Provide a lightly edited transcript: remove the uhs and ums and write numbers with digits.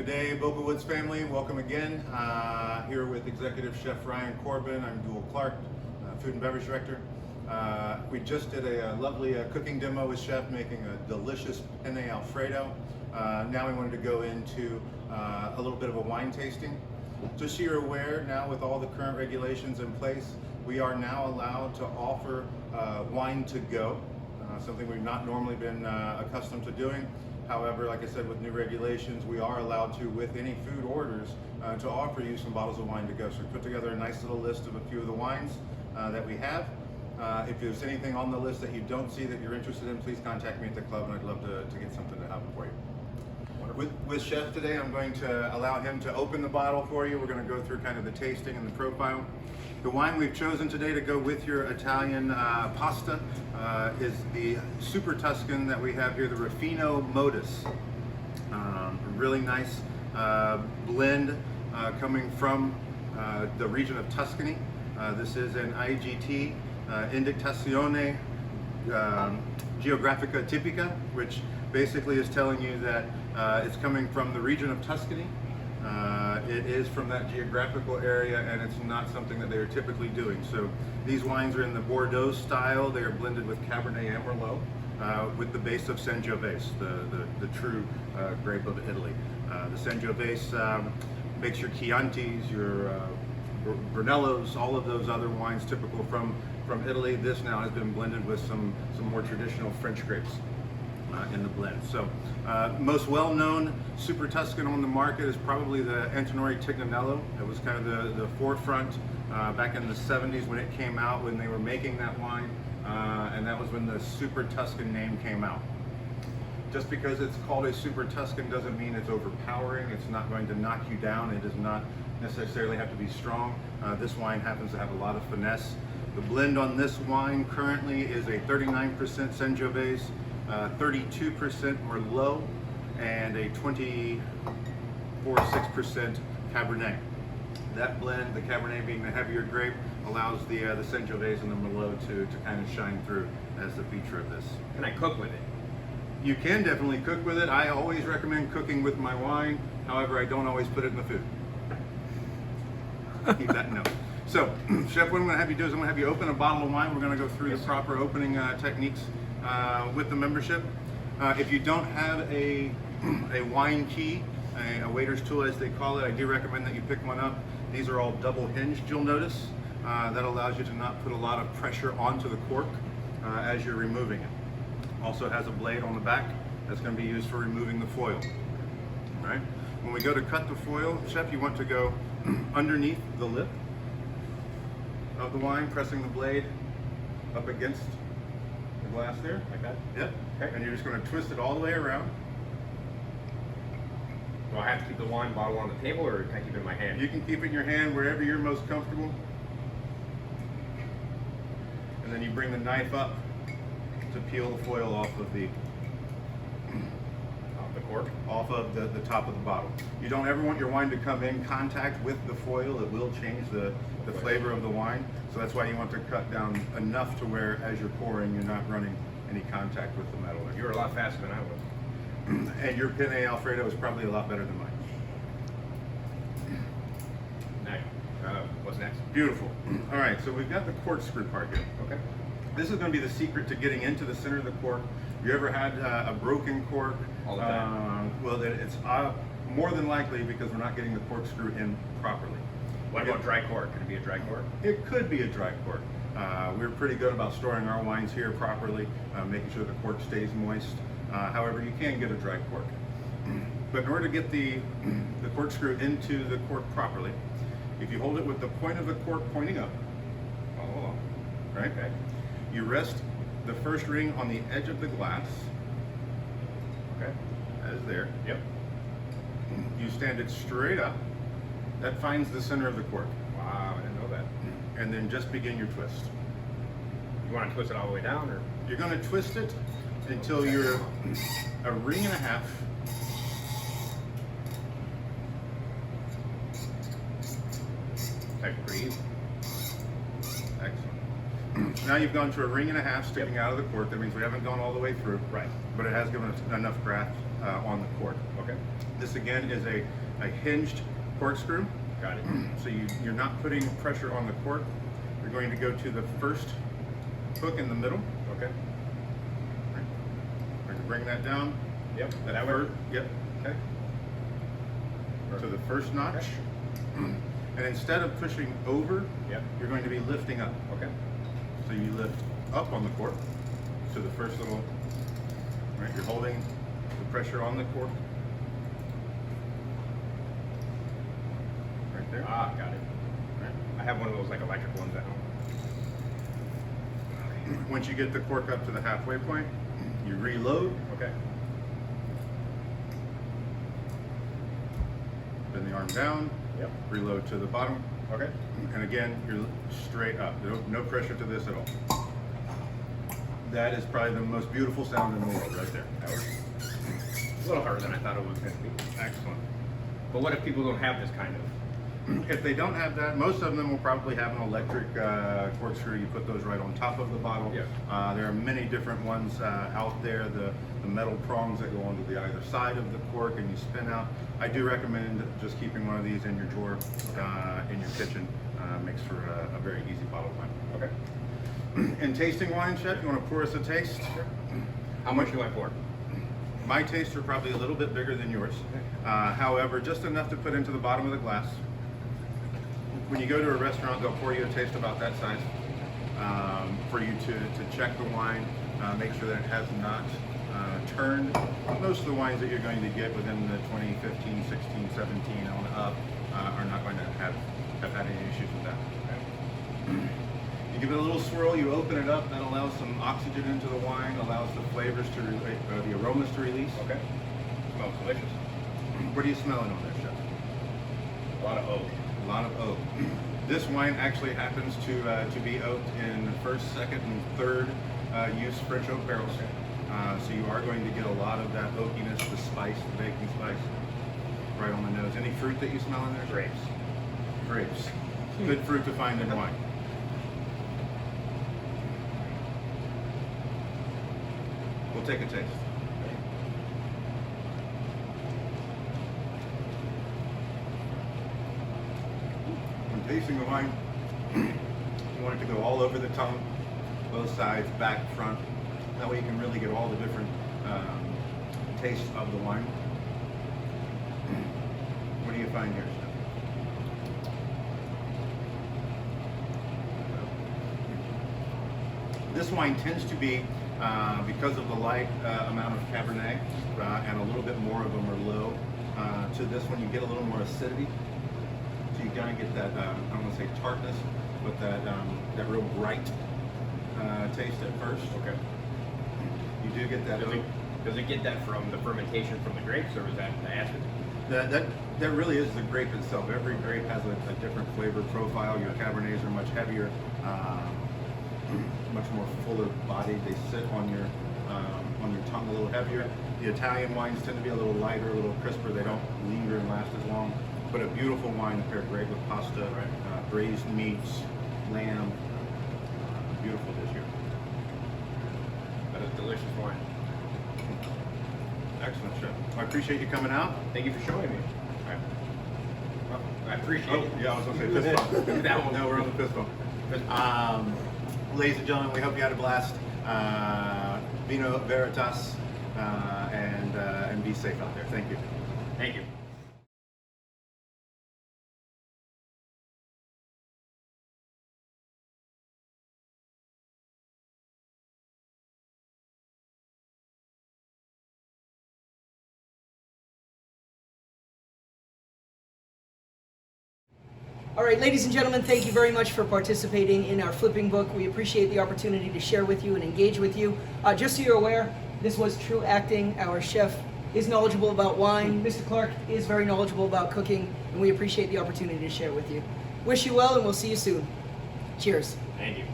day, Boca Woods family. Welcome again. Here with Executive Chef Ryan Corbin. I'm Dual Clark, Food and Beverage Director. We just did a lovely cooking demo with Chef making a delicious penne Alfredo. Now we wanted to go into a little bit of a wine tasting. Just so you're aware, now with all the current regulations in place, we are now allowed to offer wine to go, something we've not normally been accustomed to doing. However, like I said, with new regulations, we are allowed to, with any food orders, to offer you some bottles of wine to go. So we put together a nice little list of a few of the wines that we have. If there's anything on the list that you don't see that you're interested in, please contact me at the club, and I'd love to get something to happen for you. With Chef today, I'm going to allow him to open the bottle for you. We're going to go through kind of the tasting and the profile. The wine we've chosen today to go with your Italian pasta is the Super Tuscan that we have here, the Ruffino Modus. A really nice blend coming from the region of Tuscany. This is an IGT, Indicazione Geografica Tipica, which basically is telling you that it's coming from the region of Tuscany. It is from that geographical area, and it's not something that they are typically doing. So these wines are in the Bordeaux style. They are blended with Cabernet and Merlot with the base of Sangiovese, the true grape of Italy. The Sangiovese makes your Chiantis, your Brunellos, all of those other wines typical from Italy. This now has been blended with some more traditional French grapes in the blend. So most well-known Super Tuscan on the market is probably the Antinori Tignanello. It was kind of the forefront back in the 70s when it came out, when they were making that wine, and that was when the Super Tuscan name came out. Just because it's called a Super Tuscan doesn't mean it's overpowering. It's not going to knock you down. It does not necessarily have to be strong. This wine happens to have a lot of finesse. The blend on this wine currently is a 39% Sangiovese, 32% Merlot, and a 24.6% Cabernet. That blend, the Cabernet being the heavier grape, allows the Sangiovese and the Merlot to kind of shine through as the feature of this. Can I cook with it? You can definitely cook with it. I always recommend cooking with my wine. However, I don't always put it in the food. Keep that in note. So, Chef, what I'm going to have you do is I'm going to have you open a bottle of wine. We're going to go through the proper opening techniques with the membership. If you don't have a wine key, a waiter's tool as they call it, I do recommend that you pick one up. These are all double hinged, you'll notice. That allows you to not put a lot of pressure onto the cork as you're removing it. Also has a blade on the back that's going to be used for removing the foil. All right. When we go to cut the foil, Chef, you want to go underneath the lip of the wine, pressing the blade up against the glass there. Like that? Yep. Okay. And you're just going to twist it all the way around. Do I have to keep the wine bottle on the table, or can I keep it in my hand? You can keep it in your hand wherever you're most comfortable. And then you bring the knife up to peel the foil off of the cork? Off of the top of the bottle. You don't ever want your wine to come in contact with the foil. It will change the flavor of the wine. So that's why you want to cut down enough to where as you're pouring, you're not running any contact with the metal. You're a lot faster than I was. And your penne Alfredo is probably a lot better than mine. Nice. What's next? Beautiful. All right, so we've got the corkscrew part here. Okay. This is going to be the secret to getting into the center of the cork. You ever had a broken cork? All the time. Well, then it's more than likely because we're not getting the corkscrew in properly. What about dry cork? Could it be a dry cork? It could be a dry cork. We're pretty good about storing our wines here properly, making sure the cork stays moist. However, you can get a dry cork. But in order to get the corkscrew into the cork properly, if you hold it with the point of the cork pointing up, follow along, right? Okay. You rest the first ring on the edge of the glass. Okay. That is there. Yep. You stand it straight up. That finds the center of the cork. Wow, I didn't know that. And then just begin your twist. You want to twist it all the way down, or? You're going to twist it until you're a ring and a half. Type breathe. Excellent. Now you've gone to a ring and a half sticking out of the cork. That means we haven't gone all the way through. Right. But it has given us enough draft on the cork. Okay. This again is a hinged corkscrew. Got it. So you're not putting pressure on the cork. You're going to go to the first hook in the middle. Okay. We're going to bring that down. Yep. That way. Yep. Okay. To the first notch. Okay. And instead of pushing over, Yep. you're going to be lifting up. Okay. So you lift up on the cork. So the first little, right, you're holding the pressure on the cork. Right there. Ah, got it. Right. I have one of those like electric ones at home. Once you get the cork up to the halfway point, you reload. Okay. Bend the arm down. Yep. Reload to the bottom. Okay. And again, you're straight up. No pressure to this at all. That is probably the most beautiful sound in the world right there. That was a little harder than I thought it was going to be. Excellent. But what if people don't have this kind of? If they don't have that, most of them will probably have an electric corkscrew. You put those right on top of the bottle. Yeah. There are many different ones out there. The metal prongs that go onto the either side of the cork and you spin out. I do recommend just keeping one of these in your drawer in your kitchen. Makes for a very easy bottle of wine. Okay. In tasting wine, Chef, you want to pour us a taste? Sure. How much do I pour? My tastes are probably a little bit bigger than yours. However, just enough to put into the bottom of the glass. When you go to a restaurant, they'll pour you a taste about that size for you to check the wine, make sure that it has not turned. Most of the wines that you're going to get within the 2015, 16, 17 on up are not going to have had any issues with that. You give it a little swirl, you open it up, that allows some oxygen into the wine, allows the flavors to, the aromas to release. Okay. Smells delicious. What are you smelling on there, Chef? A lot of oak. A lot of oak. This wine actually happens to be oaked in first, second, and third use French oak barrels. So you are going to get a lot of that oakiness, the spice, the baking spice, right on the nose. Any fruit that you smell in there? Grapes. Grapes. Good fruit to find in wine. We'll take a taste. When tasting the wine, you want it to go all over the tongue, both sides, back, front. That way you can really get all the different tastes of the wine. What do you find here, Chef? This wine tends to be, because of the light amount of Cabernet and a little bit more of a Merlot, to this one you get a little more acidity. So you kind of get that, I don't want to say tartness, but that real bright taste at first. Okay. You do get that. Does it get that from the fermentation from the grapes, or is that the acid? That really is the grape itself. Every grape has a different flavor profile. Your Cabernets are much heavier, much more fuller bodied. They sit on your tongue a little heavier. The Italian wines tend to be a little lighter, a little crisper. They don't linger and last as long. But a beautiful wine paired great with pasta, braised meats, lamb. Beautiful dish here. That is delicious wine. Excellent, Chef. I appreciate you coming out. Thank you for showing me. Well, I appreciate it. Yeah, I was going to say fist bump. That one. No, we're on the fist bump. Ladies and gentlemen, we hope you had a blast. Vino Veritas, and be safe out there. Thank you. Thank you. All right, ladies and gentlemen, thank you very much for participating in our flipping book. We appreciate the opportunity to share with you and engage with you. Just so you're aware, this was true acting. Our chef is knowledgeable about wine. Mr. Clark is very knowledgeable about cooking, and we appreciate the opportunity to share with you. Wish you well, and we'll see you soon. Cheers. Thank you.